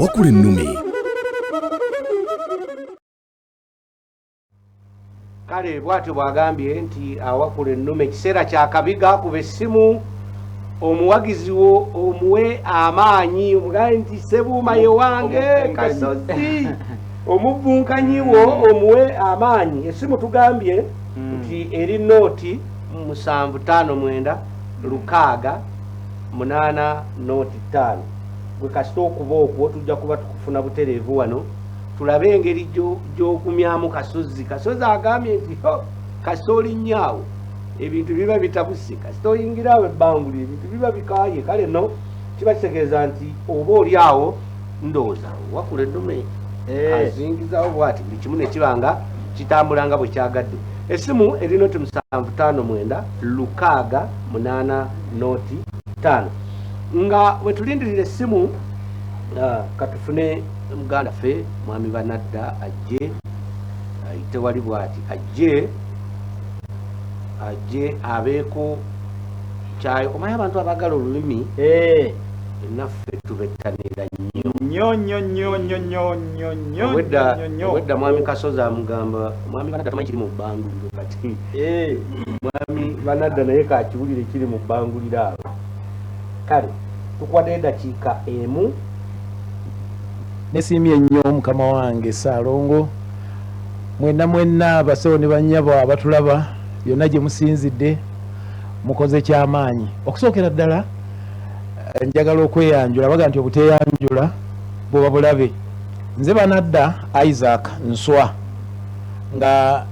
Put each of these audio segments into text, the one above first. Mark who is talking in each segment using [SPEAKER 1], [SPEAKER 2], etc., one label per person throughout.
[SPEAKER 1] Wakulennume.
[SPEAKER 2] Kale bwatyo bwagambye nti Wakulennume ekiseera kyakabiga kuba essimu omuwagizi wo omuwe amaanyi omugaye nti Sebuuma ye wange Kasozi omuvunkanyi wo omuwe amaanyi. Essimu tugambye nti eri nooti 759 6 nooti 5. Gwe kasita okuba okwo tujja kuba tukufuna butereevu wano tulabe engeri gy'okumyamu Kasozi. Kasozi agambye nti kasita olinnyawo ebintu biba bitabuse, kasita oyingirawo Bbanguliro ebintu biba bikaaye. Kale no kiba kitegeeza nti oba oli awo ndowooza Wakulennume azingizawo bw'ati buli kimu ne kiba nga kitambula nga bwe kyagadde. Essimu eri nooti 759 6 nooti 5. Nga bwe tulindirira essimu katufune muganda ffe mwami Banadda ajje ayite wali bw'ati ajje abeeko kyayo. Omanyi abantu abagala olulimi naffe tubettanira nnyo. Wedda mwami Kasozi amugamba mwami Banadda tamanyi kiri mu Bbanguliro kati mwami Banadda naye kakiwulire kiri mu Bbanguliro awo. Kale tukwadde eddakiika emu.
[SPEAKER 3] Nesiimye nnyo mukama wange Ssaalongo, mwenna abasawo ne bannyabo abatulaba byonna gye musinzidde mukoze ky'amaanyi. Okusookera ddala njagala okweyanjula, baga nti obuteeyanjula bwoba bulabe. Nze Banadda Isaac Nswa nga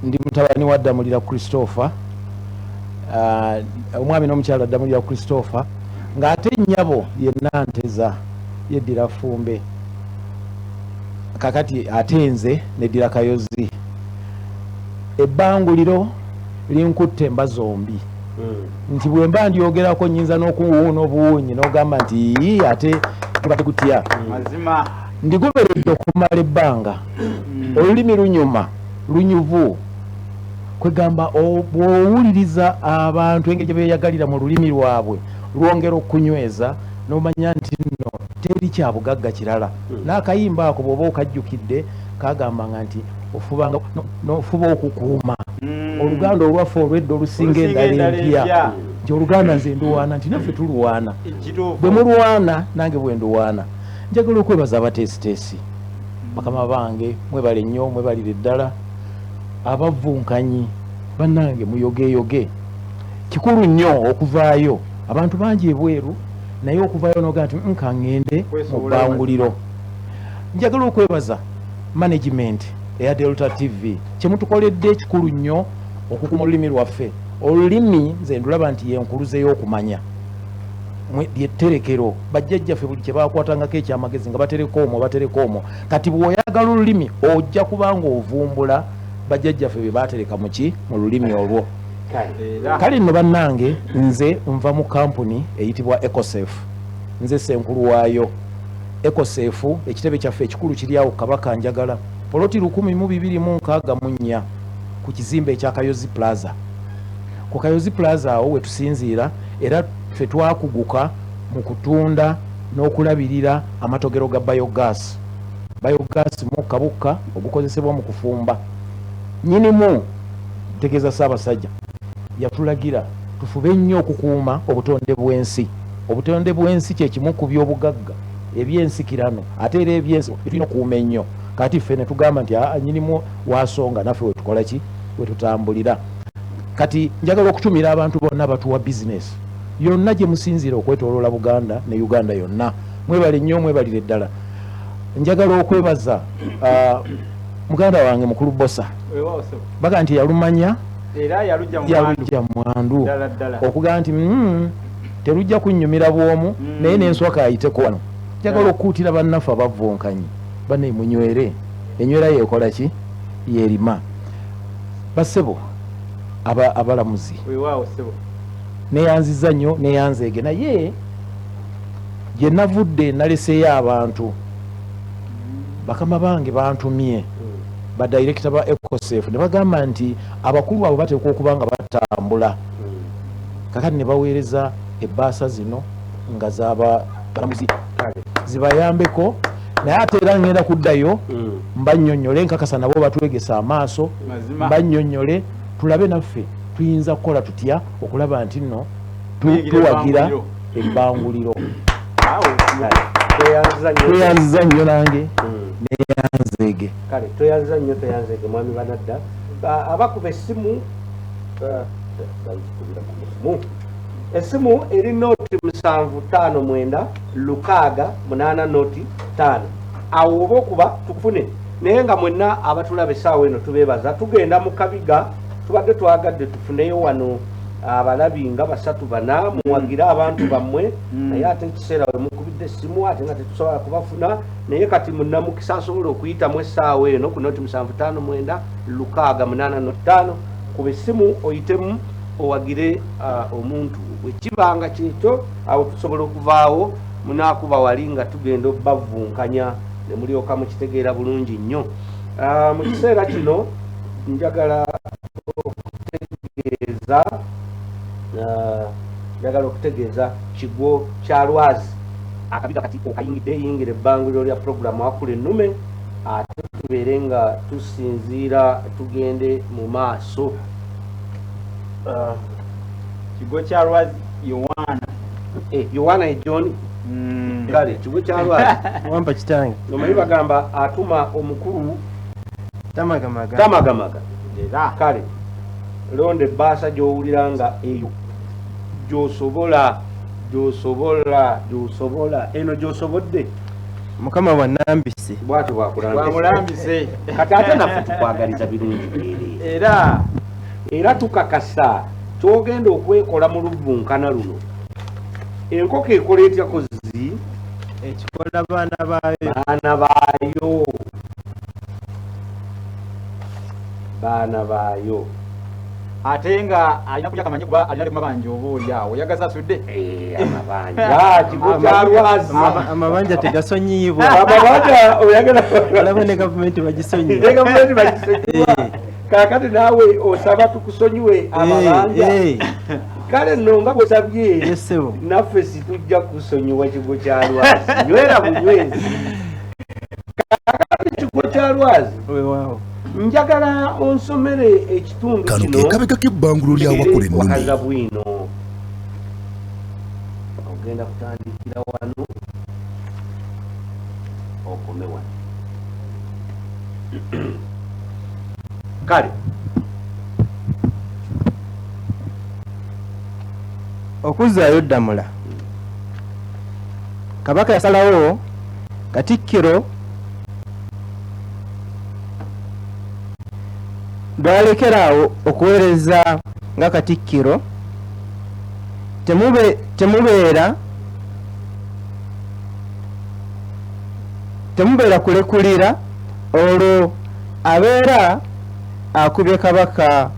[SPEAKER 3] ndi mutabani wa Ddamulira Christopher, omwami n'omukyala Ddamulira Christopher, ng'ate nnyabo yenna Nteza yeddira Fumbe, kakati ate nze neddira Kayozi. Ebbanguliro linkutte emba zombi. Nti bwe mba ndyogerako nnyinza n'okuwuuna obuwuunyi n'ogamba nti ate kubadde kutya.
[SPEAKER 4] Mazima
[SPEAKER 3] ndiguberedde okumala ebbanga. Olulimi lunyuma lunyuvu, kwegamba bw'owuliriza abantu engeri gye beeyagalira mu lulimi lwabwe lwongera okunyweza n'omanya nti nno teri kya bugagga kirala. N'akayimba ako bw'oba okajjukidde kagambanga nti ofuba okukuuma oluganda olwaffe olwedda olusinga endala empya, nti oluganda nze nduwaana, nti naffe tuluwaana. Bwe mulwana nange bwe nduwaana. Njagala okwebaza abateesiteesi bakama bange, mwebale nnyo, mwebalire ddala. Abavunkanyi bannange muyogeyoge, kikulu nnyo okuvaayo. Abantu bangi ebweru naye okuvaayo noga nti nkaŋŋende mu Bbanguliro. Njagala okwebaza management eya Delta TV kyemutukoledde kikulu nnyo okukuma olulimi lwaffe. Olulimi nze ndulaba nti yenkuluze y'okumanya lyetterekero. Bajjajjaffe buli kye baakwatangako ekyamagezi nga batereka omwo. Kati bw'oyagala olulimi ojja kubanga ovumbula bajjajjaffe bye baatereka mu lulimi olwo. Kale nno bannange, nze nva mu kampuni eyitibwa Ecosafe. Nze senkulu waayo. Ecosafe ekitebe kyaffe ekikulu kiri awo Kabaka Njagala, poloti 1264 ku kizimbe ekya Kayozi Plaza. Ku Kayozi Plaza awo we tusinziira, era ffe twakuguka mu kutunda n'okulabirira amatogero ga biogas. Biogas mukka bukka ogukozesebwa mu kufumba. Nnyinimu ntegeeza Ssaabasajja yatulagira tufube nnyo okukuuma obutonde bw'ensi. Obutonde bw'ensi kye kimu ku by'obugagga ebyensikirano, ate era ebyensi tulina okukuuma ennyo. Kati ffe ne tugamba nti nnyinimu wasonga naffe we tukola ki, we tutambulira. Kati njagala okutumira abantu bonna batuwa bizinesi yonna gye musinziira okwetooloola Buganda ne Uganda yonna. Mwebale nnyo, mwebalire ddala. Njagala okwebaza muganda wange mukulu Bosa, baga nti yalumanya
[SPEAKER 4] era
[SPEAKER 3] yalujja mwandu okugaa nti terujja kunnyumira bwomu naye n'enswaka ayiteko wano. Njagala okukuutira bannaffe abavunkanyi banne munywere. Enywera yeekola ki? Yeerima. Bassebo abalamuzi neyanziza nnyo neyanzeege, naye gye navudde naleseeyo abantu bakama bange bantumye badirekita ba ecosafe ne bagamba nti abakulu abo bateekwa okuba nga batambula kakati ne baweereza ebbaasa zino nga balamuzi zibayambeko naye ate era ngenda kuddayo mbannyonnyole nkakasa nabo batwegesa amaaso mbannyonnyole tulabe naffe tuyinza kukola tutya okulaba nti nno tuwagira ebbanguliro tweyanziza nnyo nange neyanzeege
[SPEAKER 2] kale tweyanziza nnyo tweyanzeege mwami banadda abakuba essimu essimu eri nooti 759 6 nooti 5 awo oba okuba tukufune naye nga mwenna abatulaba essaawa eno tubeebaza tugenda mu kabiga tubadde twagadde tufuneyo wano abalabi nga 3-4 muwagire abantu bammwe naye ate ekiseera we mukubidde essimu ate nga tetusobola kubafuna naye kati munnamukisa asobola okuyitamu essaawa eno ku nooti 759 6 kuba essimu oyitemu owagire omuntu bwekibanga kyekyo awo tusobola okuvaawo munakuba wali nga tugenda obbavunkanya ne mulyoka mukitegeera bulungi nnyo mu kiseera kino njagala okutegeeza Kigwokyalwazi akabiga kati okayingidde yingire ebbanguliro lya puroguramu Wakulennume ate tubeere nga tusinziira tugende mu maaso
[SPEAKER 1] Kigwokyalwazi
[SPEAKER 2] Yohana John kale Kigwokyalwazi
[SPEAKER 1] wampa kitange
[SPEAKER 2] omanyi bagamba atuma omukulu tamagamaga kale londa ebbaasa gy'owulira nga eyo gy'osobola eno gy'osobodde
[SPEAKER 1] mukama bwannambise
[SPEAKER 2] bwatyo bwakulambise kati ate naffe tukwagaliza birungi era tukakasa kyogenda okwekola mu lubunkana luno enkoko ekola etya kozi
[SPEAKER 1] ekikola
[SPEAKER 2] baana baayo
[SPEAKER 1] ate nga alina kulya kamanyi kuba alina kumabanja oba oliawo yagaza asudde
[SPEAKER 2] amabanja Kigwokyalwazi
[SPEAKER 1] amabanja tegasonyiibwa
[SPEAKER 2] amabanja oyagala
[SPEAKER 1] alaba ne gavumenti bagisonyiwa
[SPEAKER 2] kakati naawe osaba tukusonyiwe amabanja kale nno nga bwesabye naffe situjja kusonyiwa Kigwokyalwazi nywera bunywezi kakati Kigwokyalwazi njagala onsomere ekitundu
[SPEAKER 4] kano ke kabega k'ebbanguliro lya Wakulennume
[SPEAKER 2] bwino ogenda kutandikira wano okome wano kale
[SPEAKER 1] okuzzaayo ddamula kabaka yasalawo Katikkiro balekerawo okuweereza nga Katikkiro temubeera kulekulira olwo abeera akubye kabaka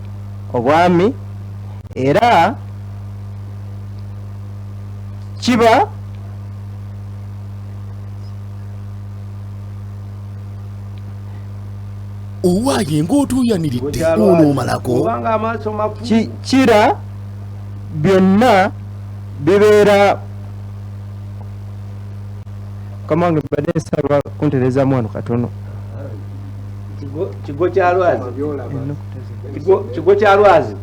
[SPEAKER 1] obwami era kiba
[SPEAKER 4] owaaye ng'otuuyaniridde onoomalako
[SPEAKER 1] kira byonna bibeera kamange badde nsaba kuntereezaamu wano katono
[SPEAKER 2] Kigwokyalwazi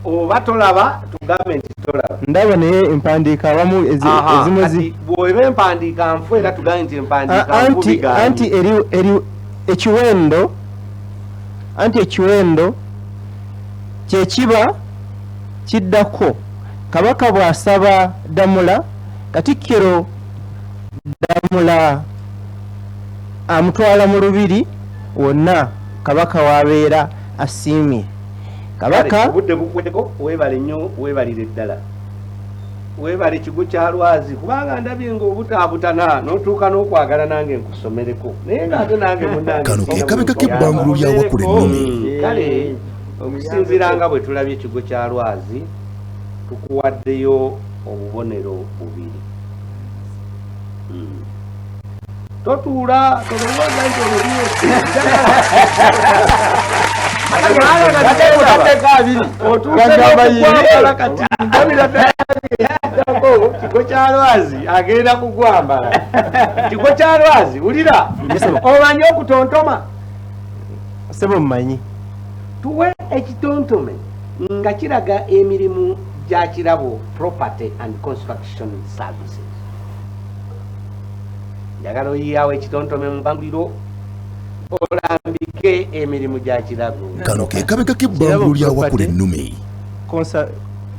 [SPEAKER 2] oba tolaba tugambe nti tolaba
[SPEAKER 1] ndaba naye empandiika awamu ezimu
[SPEAKER 2] bw'oba empandiika nfu era tugambe nti empandiika nfu
[SPEAKER 1] anti eri ekiwendo kyekiba kiddako kabaka bw'asaba ddamula Katikkiro ddamula amutwala mu lubiri wonna kabaka w'abeera asiimye kabaka
[SPEAKER 2] obudde bukweko weebale nnyo weebalire ddala weebale Kigwokyalwazi kubanga ndabye ng'obutaabutana n'otuuka n'okwagala nange nkusomereko naye ng'ate nange munnange
[SPEAKER 4] kano ke kabega k'ebbanguliro lya Wakulennume
[SPEAKER 2] kale okusinziira nga bwe tulabye Kigwokyalwazi tukuwaddeyo obubonero bubiri totuula tolowooza nti ololiyo otuusekwambala kati ndabiraako kigo kya lwazi agenda kugwambala kigo kya lwazi wulira omanyi okutontoma
[SPEAKER 1] sebo mmanyi
[SPEAKER 2] tuwe ekitontome nga kiraga emirimu gya kirabo property and construction services njagala oyiyawo ekitontome mu Bbanguliro olambike emirimu gya kirabo
[SPEAKER 4] kano ke kabega k'ebbanguliro lya Wakulennume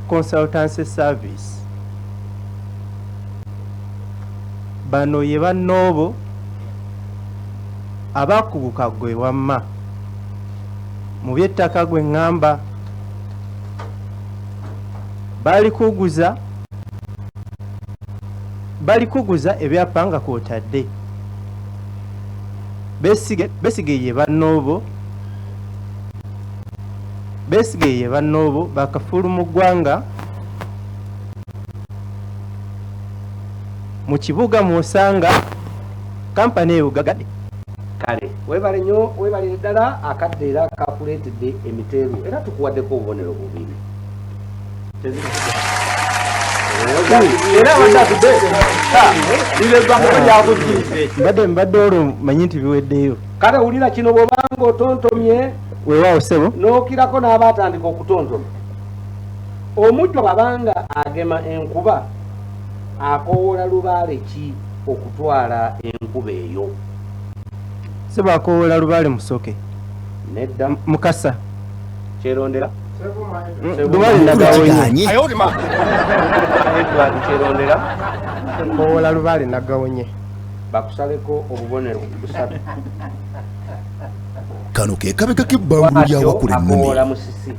[SPEAKER 1] consultancy service bano ye bannoobo abakuguka gwe wamma mu by'ettaka gwe ŋŋamba bali kuguza ebyapa nga kwotadde Besigye ye bannoobo bakafulu mu ggwanga mu kibuga mwosanga kampani eyogagadde
[SPEAKER 2] kale webale nnyo webalire ddala akadde era kakuleetedde emiteeru era tukuwaddeko obubonero bubiri
[SPEAKER 1] mbadde olwo manyi nti biweddeyo
[SPEAKER 2] kale wulira kino bw'obanga otontomye
[SPEAKER 1] weewaawo sebo
[SPEAKER 2] n'okirako n'abatandika okutontoma omujjo babanga agema enkuba akoowola lubaale ki okutwala enkuba eyo
[SPEAKER 1] sebo akoowola lubaale musoke
[SPEAKER 2] nedda
[SPEAKER 1] mukasa
[SPEAKER 2] kyerondera
[SPEAKER 1] lubaale nagawonye
[SPEAKER 2] Edward kyerondera
[SPEAKER 1] akoowola lubaale nagawonye
[SPEAKER 2] bakusaleko obubonero busatu
[SPEAKER 4] kano ke kabega k'ebbanguliro lya Wakulennume
[SPEAKER 2] musisi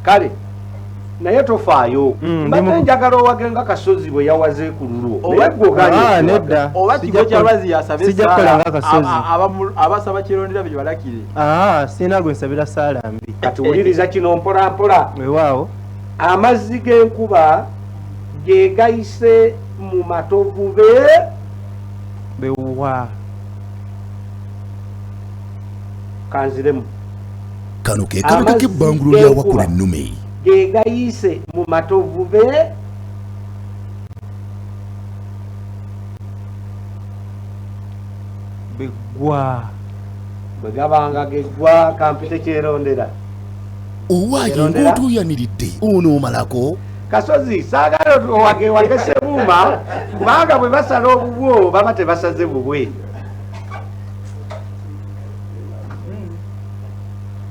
[SPEAKER 2] kale naye tofaayo mbadde njagala owagenga Kasozi bwe yawaze ku lulwo
[SPEAKER 1] nedda
[SPEAKER 5] oba Kigwokyalwazi yasabye
[SPEAKER 1] sijja kukola nga Kasozi
[SPEAKER 5] abasaba kirondera bye balakire
[SPEAKER 1] sina gwe nsabira saala mbi
[SPEAKER 2] kati wuliriza kino mpola mpola
[SPEAKER 1] weewaawo
[SPEAKER 2] amazzi g'enkuba ge gayise mu matovu
[SPEAKER 1] bewa
[SPEAKER 2] kanziremu
[SPEAKER 4] kano ke kabega k'ebbanguliro lya Wakulennume
[SPEAKER 2] ge gayise mu matovu
[SPEAKER 1] begwa
[SPEAKER 2] bwe gabanga geggwa kampite kyerondera
[SPEAKER 4] owaaye ng'otuuyaniridde onoomalako
[SPEAKER 2] Kasozi saagala wage Sebuuma kubanga bwe basala obubwo baba tebasaze bubwe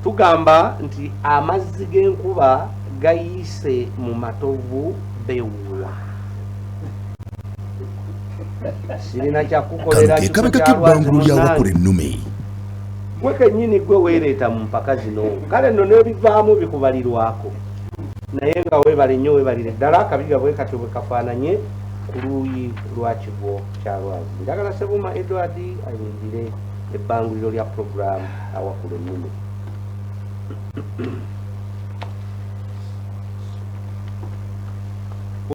[SPEAKER 2] tugamba nti amazzi g'enkuba gayise mu matovu bewa sirina kyakukolera
[SPEAKER 4] kano ke kabega k'ebbanguliro lya Wakulennume
[SPEAKER 2] gwe kennyini gwe weereeta mu mpaka zino kale nno n'ebivaamu bikubalirwako naye nga weebale nnyo weebalire ddala akabiga bwe katyo bwe kafaananye ku luuyi lwa Kigwokyalwazi njagala Sebuuma Edward ayingire ebbanguliro lya puroguramu Wakulennume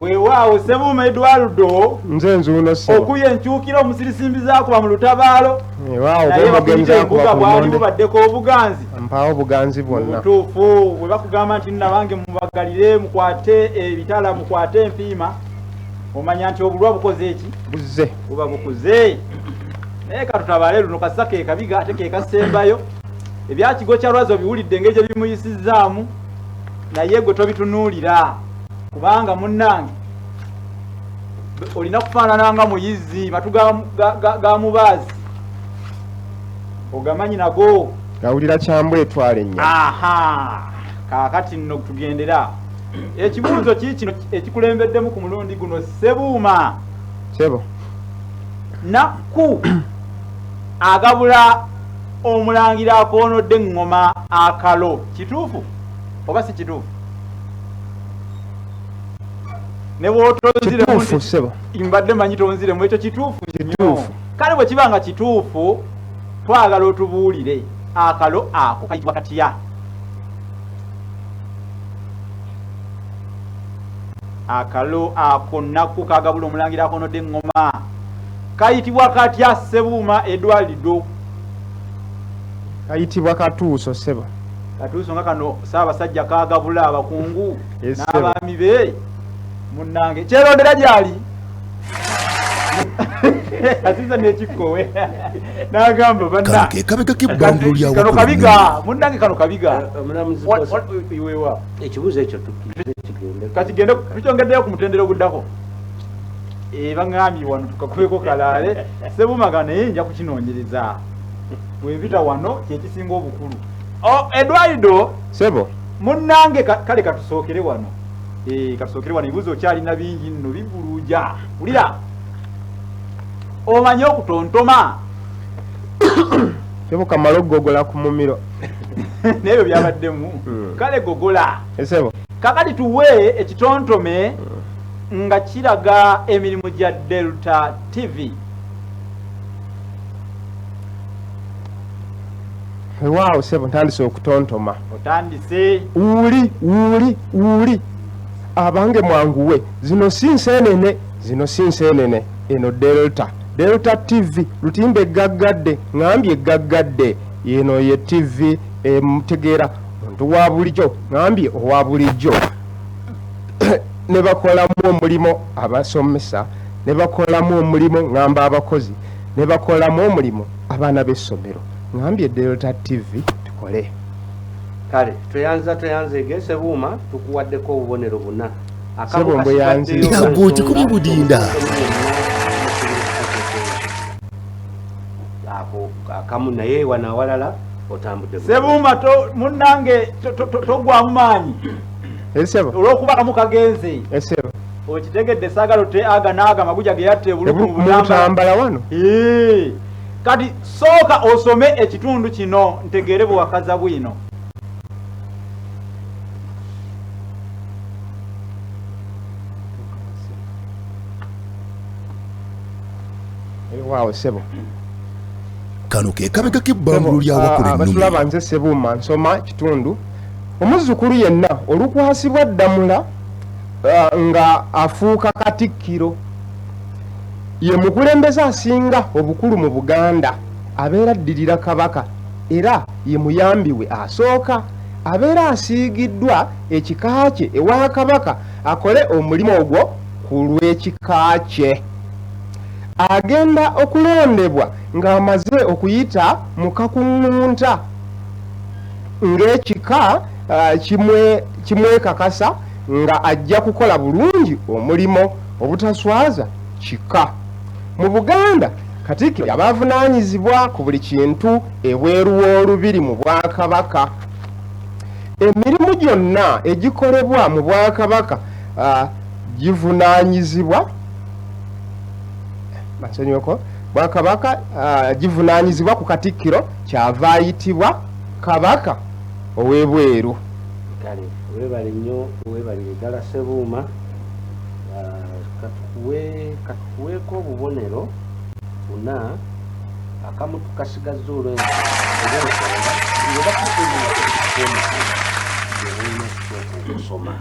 [SPEAKER 5] weewaawo Sebuuma Edwardo
[SPEAKER 1] nze nzuuno sebo
[SPEAKER 5] okuya enkyukira omusirisimbizaako ba mu lutabaalo
[SPEAKER 1] weewaawo
[SPEAKER 5] naye bakuyita embuga bwali bubaddeko obuganzi
[SPEAKER 1] mpaawo obuganzi bwonna
[SPEAKER 5] butuufu bwe bakugamba nti nabange mubagalire mukwate ebitala mukwate empiima omanya nti obulwa bukoze eki
[SPEAKER 1] buzze
[SPEAKER 5] buba bukuze naye katutabaale luno kasa ke kabiga ate ke kasembayo ebya Kigwokyalwazi obiwulidde engeri gye bimuyisizzaamu naye gwe tobitunuulira kubanga munnange olina kufaanana nga muyizi matu ga mubaazi ogamanyi nago
[SPEAKER 1] gawulira kyambwe etwala ennya
[SPEAKER 5] kaakati nno tugendera ekibuuzo kiikino ekikulembeddemu ku mulundi guno Sebuuma
[SPEAKER 1] sebo
[SPEAKER 5] nakku agabula omulangira akoonodde eŋŋoma akalo kituufu oba si kituufu ne bw'otonziremu
[SPEAKER 1] sebo
[SPEAKER 5] mbadde manyi tonziremu ekyo kituufu nnyo kale bwe kiba nga kituufu twagala otubuulire akalo ako kayitibwa katya akalo ako nakku kagabula omulangira akoonodde eŋŋoma kayitibwa katya Ssebuuma Edwalido?
[SPEAKER 1] Kayitibwa Katuuso Sebo.
[SPEAKER 5] Katuuso nga kano Ssaabasajja kaagabula abakungu
[SPEAKER 1] Yes,
[SPEAKER 5] n'abaami be munnange kyerondera gyali asiza n'ekikkowe n'agamba
[SPEAKER 4] kano ke kabega k'ebbanguliro lya
[SPEAKER 5] kano kabiga munnange kano kabiga
[SPEAKER 2] Omulamuzi
[SPEAKER 5] iwewa
[SPEAKER 2] ekibuuzo ekyo kigende
[SPEAKER 5] kati gende tukyongeddeyo ku mutendera oguddako baŋŋambye wano tukakubeko kalaale Ssebuuma naye nja kukinoonyereza bwempita wano kyekisinga obukulu. Edwalido
[SPEAKER 1] Sebo.
[SPEAKER 5] munnange kale katusookere wano katusookere wano ebibuuzo okyalina bingi nno bibuluja wulira omanye okutontoma
[SPEAKER 1] Sebo kamala okugogola ku mumiro.
[SPEAKER 5] n'ebyo byabaddemu kale gogola
[SPEAKER 1] Sebo.
[SPEAKER 5] kakati tuwe ekitontome nga kiraga emirimu gya Delta TV.
[SPEAKER 1] Waawo Sebo ntandise okutontoma.
[SPEAKER 5] Otandise
[SPEAKER 1] Uli abange mwanguwe zino si nseenene eno Delta TV lutimbe gaggadde ngambye gaggadde yeno ye TV mutegeera omuntu wa bulijjo ngambye owa bulijjo ne bakolamu omulimo abasomesa ne bakolamu omulimo ngamba abakozi ne bakolamu omulimo abaana b'essomero ngambye Delta TV tukole.
[SPEAKER 2] kale tweyanze Ssebuuma tukuwaddeko obubonero buna
[SPEAKER 1] Sebo mbwe yanze
[SPEAKER 4] Yagwo kikumi budinda.
[SPEAKER 2] ako akamu naye wana awalala otambudde
[SPEAKER 5] Ssebuuma munnange togwamu maanyi
[SPEAKER 1] Sebo.
[SPEAKER 5] olw'okuba kamu kagenze
[SPEAKER 1] Sebo.
[SPEAKER 5] okitegedde saagalo te aga n'aga maguja ge yatta
[SPEAKER 1] mutambala wano.
[SPEAKER 5] kati sooka osome ekitundu kino ntegeere bwe wakaza bwino.
[SPEAKER 1] Waawo Sebo.
[SPEAKER 4] Kano ke kabega k'ebbanguliro lya Wakulennume.
[SPEAKER 1] Abatulaba nze Ssebuuma nsoma kitundu. Omuzzukulu yenna olukwasibwa Ddamula nga afuuka Katikkiro ye mukulembeze asinga obukulu mu Buganda abeera addirira Kabaka era ye muyambi we asooka abeera asiigiddwa ekika kye ewa Kabaka akole omulimu ogwo ku lw'ekika kye. Agenda okulondebwa ng'amaze okuyita mu kakuŋŋunta ng'ekika kimwekakasa nga ajja kukola bulungi omulimo obutaswaza kika. Mu Buganda Katikkiro abavunaanyizibwa ku buli kintu ebweru w'olubiri mu Bwakabaka. Emirimu gyonna egikolebwa mu Bwakabaka givunaanyizibwa Bwakabaka givunaanyizibwa ku Katikkiro kyava ayitibwa Kabaka ow'ebweru.
[SPEAKER 2] kale weebale nnyo weebalire ddala Ssebuuma katukuweeko obubonero buna akamu tukasigazza okusoma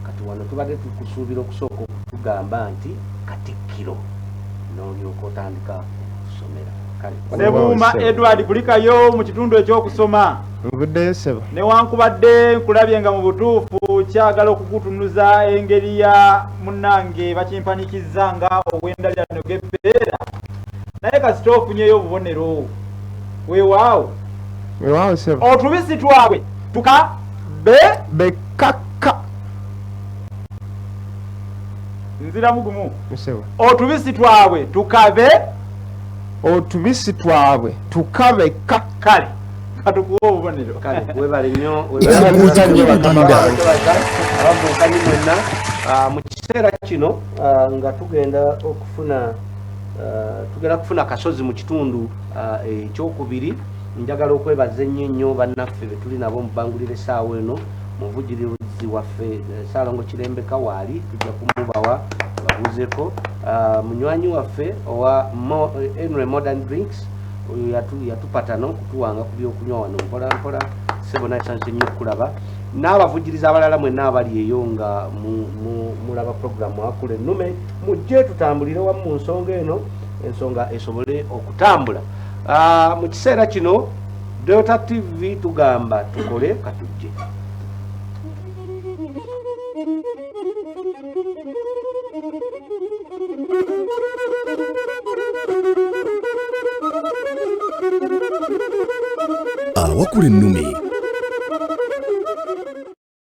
[SPEAKER 2] kati wano tubadde tukusuubira okusooka okutugamba nti Katikkiro n'olyoka otandika okusomera.
[SPEAKER 5] Ssebuuma Edward kulikayo mu kitundu ekyokusoma.
[SPEAKER 1] Nvuddeyo Sebo.
[SPEAKER 5] Newankubadde nkulabye nga mu butuufu kyagala okukutunuza engeri ya munnange bakimpanikiza nga obw'endabirano g'empeera naye kasita ofunyeyo obubonero weewaawo
[SPEAKER 1] Sebo.
[SPEAKER 5] otubisi twabwe
[SPEAKER 1] bekaka
[SPEAKER 5] nziramu gumu
[SPEAKER 1] Sebo.
[SPEAKER 5] otubisi twabwe
[SPEAKER 1] otubisi twabwe tukabe
[SPEAKER 5] kale katukuwa obubonero.
[SPEAKER 2] kale weebale nnyo abavubukanyi mwenna mu kiseera kino nga tugenda kufuna kasozi mu kitundu ekyokubiri. Njagala okwebaza ennyo bannaffe be tuli nabo mu Bbanguliro essaawa eno muvugirizi waffe Saalongo Kirembeka waali tujja kumubawa babuuzeko munywanyi waffe owa Henry Modern Drinks yatupatano kutuwanga ku byokunywa wano mpola Sebo nasanze nnyo okulaba n'abavugiriza abalala mwenna abali eyo nga mulaba programu Wakulennume mujje tutambulire wamu mu nsonga eno ensonga esobole okutambula. Mu kiseera kino Delta TV tugamba tukole katujje.
[SPEAKER 4] Wakulennume